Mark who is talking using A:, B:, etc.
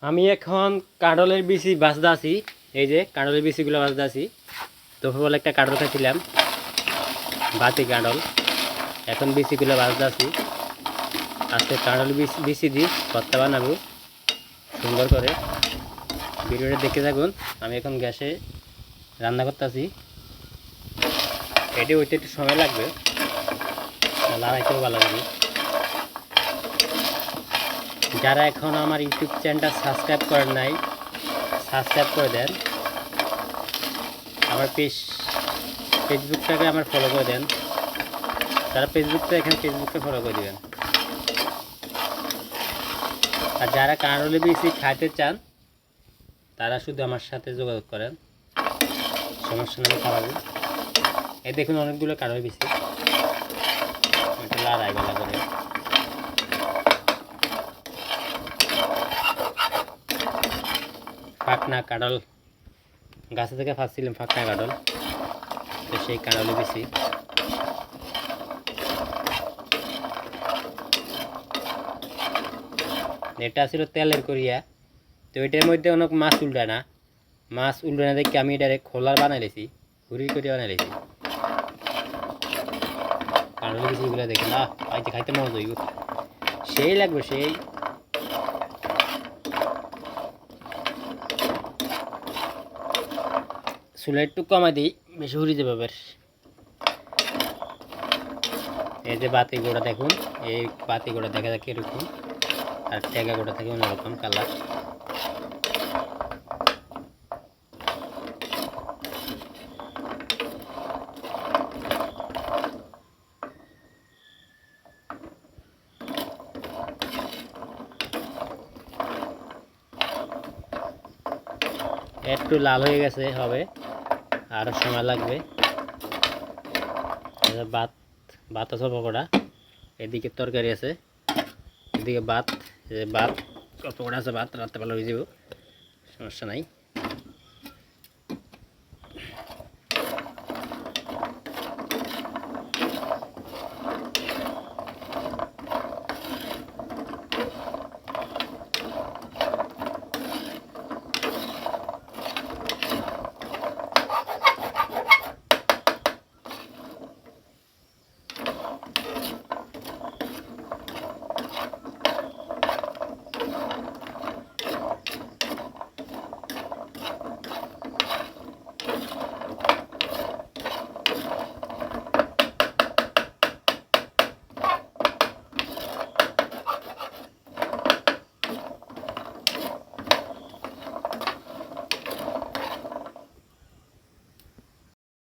A: আমি এখন কাঁঠালের বিচি বাছতে আছি। এই যে কাঁঠালের বিচিগুলো বাছতে আছি। দুপুরবেলা একটা কাঁঠাল খাইছিলাম, বাতি কাঁঠাল। এখন বিচিগুলো বাছতে আছি। আজকে কাঁঠাল বিচি দিয়ে ভর্তা বানাবো সুন্দর করে। ভিডিওটা দেখে থাকুন। আমি এখন গ্যাসে রান্না করতেছি। এটি হইতে একটু সময় লাগবে, লাগাইতেও ভালো লাগবে। যারা এখন আমার ইউটিউব চ্যানেলটা সাবস্ক্রাইব করেন নাই, সাবস্ক্রাইব করে দেন। আমার ফেসবুকটাকে আমার ফলো করে দেন। যারা ফেসবুকটা এখানে ফেসবুকটা ফলো করে দেবেন। আর যারা কাঁঠালের বিচি খাইতে চান তারা শুধু আমার সাথে যোগাযোগ করেন, সমস্যা নেই, খাওয়াবো। এই দেখুন অনেকগুলো কাঁঠালের বিচি, এটা লাড়াই বেলা করে। ফাঁকনা কাঁঠাল গাছে থেকে ফাঁকছিলাম, ফাঁকনা কাঁঠাল, তো সেই কাঁঠালের বিচি। এটা ছিল তেলের করিয়া, তো এটার মধ্যে অনেক মাছ উল্টায় না। মাছ উল্টায় না দেখে আমি ডাইরেক্ট খোলার বানাই লেছি, হুড়ি করে বানাই লেছি। কাঁঠালের বিচিগুলো দেখে না আইতে খাইতে মজা হইব, সেই লাগবে সেই। চুলা একটু কমাই দিই, বেশি হুড়ি যাবে আবার। এই যে বাতি গোড়া দেখুন, এই বাতি গোড়া দেখা যাক এরকম, আর টেকা গোড়া থাকে অন্যরকম কালার। একটু লাল হয়ে গেছে, হবে আরও সময় লাগবে। ভাত আছে পকোড়া, এদিকে তরকারি আছে, এদিকে ভাত। ভাত পকোড়া আছে, ভাত রাত্রেবেলা হয়ে যাব, সমস্যা নাই।